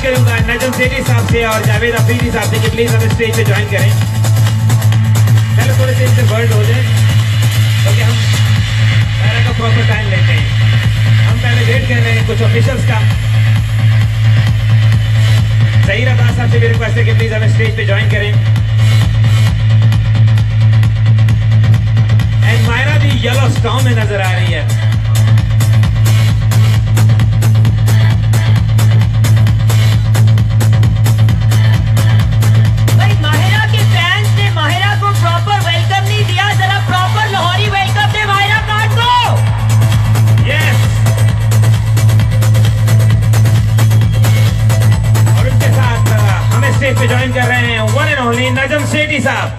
Request करूंगा नजम सेठी साहब से और जावेद अफरीदी साहब से कि प्लीज हमें स्टेज पे ज्वाइन करें। पहले थोड़े से इनसे वर्ड हो जाए क्योंकि हम पहले का प्रॉपर टाइम लेते हैं। हम पहले वेट कर रहे हैं कुछ ऑफिशियल्स का। सही रबाज साहब से भी रिक्वेस्ट है कि प्लीज हमें स्टेज पे ज्वाइन करें। एंड मायरा भी येलो स्टॉर्म में नजर आ रही है। पे ज्वाइन कर रहे हैं one and only Najam Sethi साहब,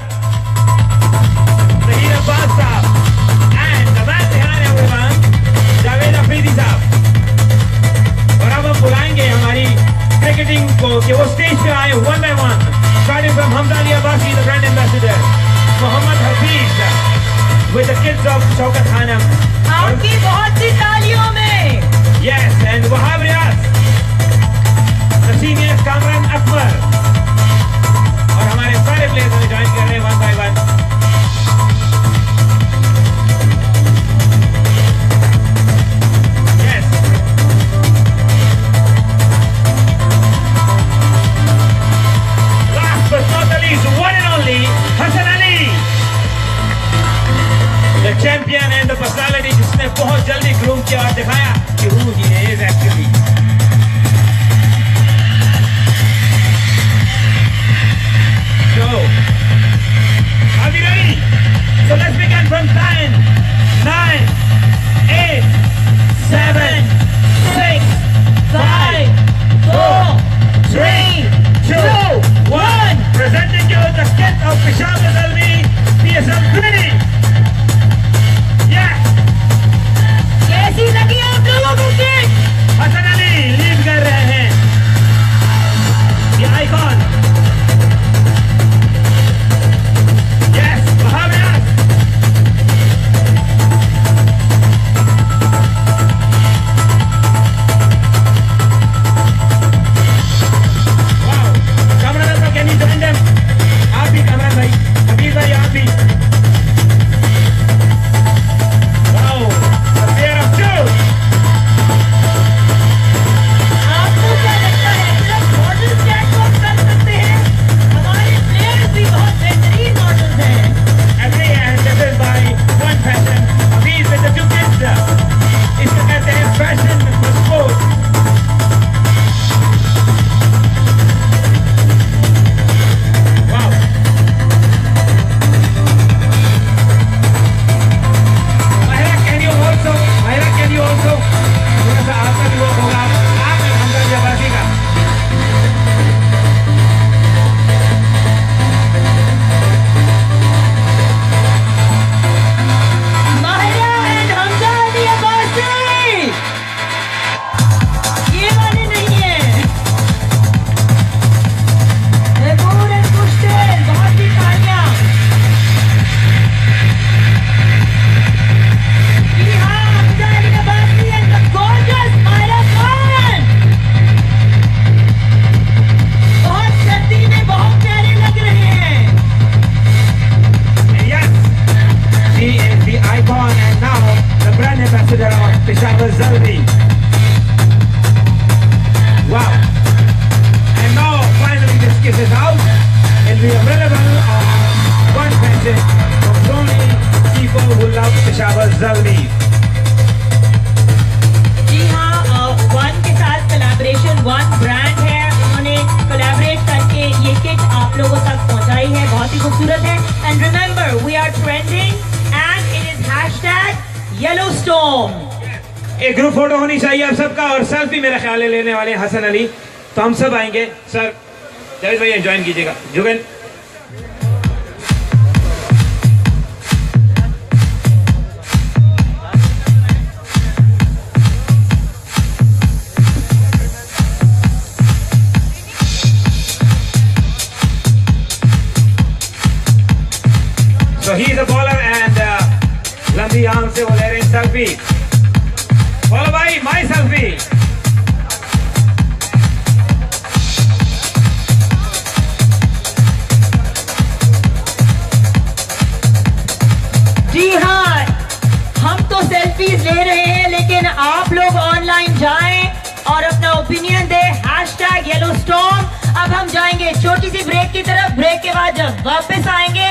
महira साहब and the man behind everyone Javed Afridi साहब। और अब हम बुलाएंगे हमारी क्रिकेटिंग को कि वो स्टेज पे आए one by one, starting from Hamza the brand ambassador, Mohammad Hafeez with the kids of Shaukat Khanum, आपकी बहुत सी तालियों में। Yes and Wahab Riaz, the senior Kamran Akbar और हमारे सारे प्लेयर्स हमें ज्वाइन कर रहे हैं one by one. Yes last but not the least one and only Hasan Ali, the champion and the personality जिसने बहुत जल्दी ग्रूम किया और दिखाया कि who he is actually. So, are we ready? So let's begin from 10, 9, 8, 7, 6, 5, 4, 3, 2, 1. Presenting you the kit of Peshawar Zalmi PSL 3. Yeah. कैसी लगी आप लोगों को किट? हसन अली लीड कर रहे हैं। The icon. Peshawar Zalmi. Wow. And now finally this kiss is out. It will be available on one pension for only people who love Peshawar Zalmi. जी हाँ, one के साथ कोलैबोरेशन, वन ब्रांड है, उन्होंने collaborate करके ये kit आप लोगों तक पहुंचाई है, बहुत ही खूबसूरत है। And remember we are trending and it is hashtag yellow storm. एक ग्रुप फोटो होनी चाहिए आप सबका और सेल्फी मेरा ख्याल है लेने वाले हसन अली, तो हम सब आएंगे। सर जावेद भाई ज्वाइन कीजिएगा। Jugan So he is a bowler and लंबी आर्म से वो ले रहे हैं सेल्फी। बोलो भाई माई सेल्फी। सेल्फीज ले रहे हैं, लेकिन आप लोग ऑनलाइन जाएं और अपना ओपिनियन दें, #येलोस्टॉर्म। अब हम जाएंगे छोटी सी ब्रेक की तरफ। ब्रेक के बाद जब वापस आएंगे